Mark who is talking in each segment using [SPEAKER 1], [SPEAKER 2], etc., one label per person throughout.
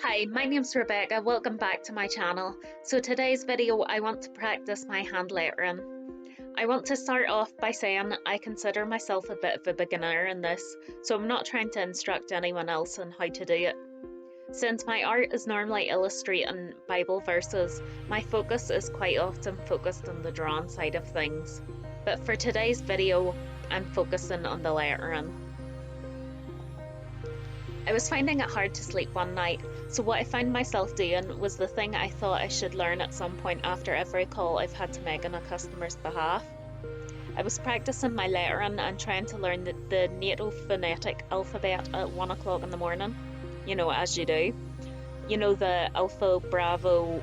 [SPEAKER 1] Hi, my name's Rebecca. Welcome back to my channel. So today's video I want to practice my hand lettering. I want to start off by saying I consider myself a bit of a beginner in this, so I'm not trying to instruct anyone else on how to do it. Since my art is normally illustrating Bible verses, my focus is quite often focused on the drawing side of things. But for today's video, I'm focusing on the lettering. I was finding it hard to sleep one night, so what I found myself doing was the thing I thought I should learn at some point after every call I've had to make on a customer's behalf. I was practicing my lettering and trying to learn the NATO phonetic alphabet at 1 o'clock in the morning. You know, as you do. You know, the Alpha, Bravo,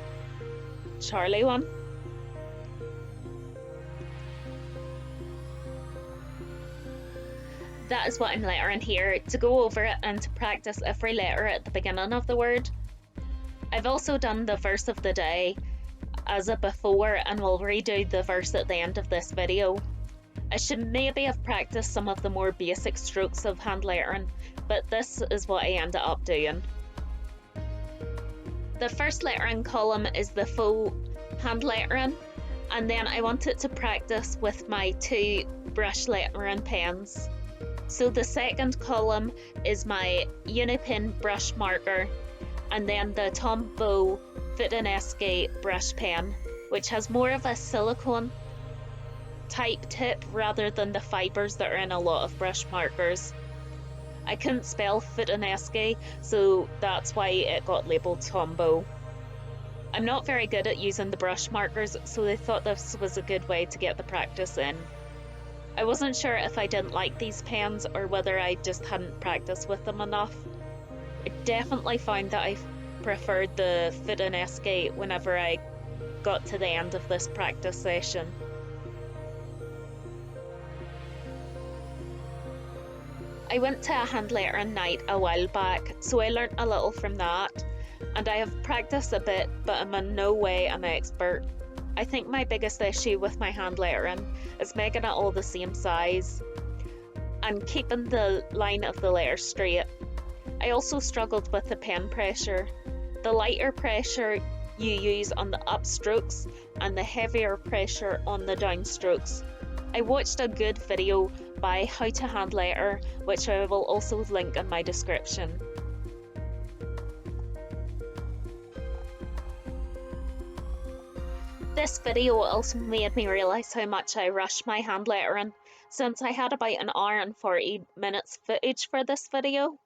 [SPEAKER 1] Charlie one? That is what I'm lettering here, to go over it and to practice every letter at the beginning of the word. I've also done the verse of the day as a before and will redo the verse at the end of this video. I should maybe have practiced some of the more basic strokes of hand lettering, but this is what I ended up doing. The first lettering column is the faux hand lettering, and then I wanted to practice with my two brush lettering pens. So the second column is my Uni Pin brush marker, and then the Tombow Fudensuke brush pen, which has more of a silicone type tip rather than the fibers that are in a lot of brush markers. I couldn't spell Fudensuke, so that's why it got labelled Tombow. I'm not very good at using the brush markers, so they thought this was a good way to get the practice in. I wasn't sure if I didn't like these pens or whether I just hadn't practiced with them enough. I definitely found that I preferred the Fudensuke whenever I got to the end of this practice session. I went to a hand lettering night a while back, so I learnt a little from that, and I have practiced a bit, but I'm in no way an expert. I think my biggest issue with my hand lettering is making it all the same size and keeping the line of the letter straight. I also struggled with the pen pressure. The lighter pressure you use on the up strokes and the heavier pressure on the down strokes. I watched a good video by How to Hand Letter, which I will also link in my description. This video also made me realise how much I rush my hand lettering, since I had about an hour and 40 minutes footage for this video.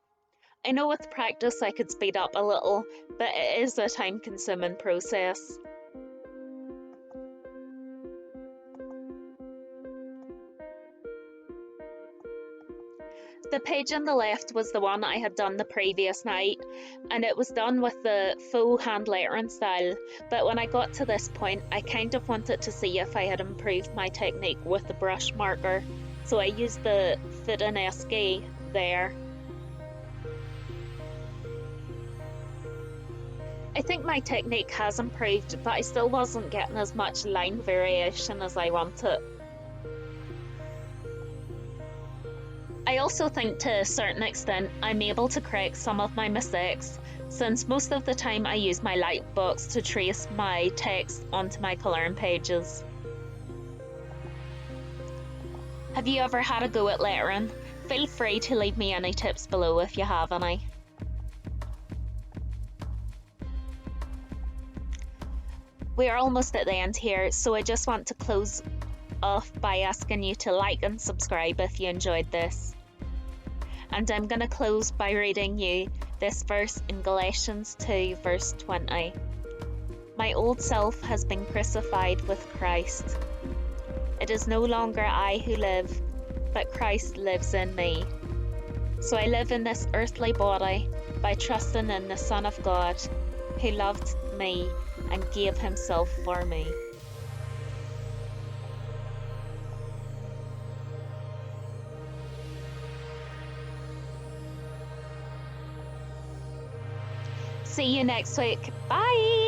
[SPEAKER 1] I know with practice I could speed up a little, but it is a time-consuming process. The page on the left was the one I had done the previous night, and it was done with the faux hand lettering style, but when I got to this point I kind of wanted to see if I had improved my technique with the brush marker, so I used the Fudensuke there. I think my technique has improved, but I still wasn't getting as much line variation as I wanted. I also think to a certain extent I'm able to correct some of my mistakes, since most of the time I use my light box to trace my text onto my colouring pages. Have you ever had a go at lettering? Feel free to leave me any tips below if you have any. We are almost at the end here, so I just want to close off by asking you to like and subscribe if you enjoyed this. And I'm going to close by reading you this verse in Galatians 2 verse 20. My old self has been crucified with Christ. It is no longer I who live, but Christ lives in me. So I live in this earthly body by trusting in the Son of God, who loved me and gave himself for me. See you next week. Bye!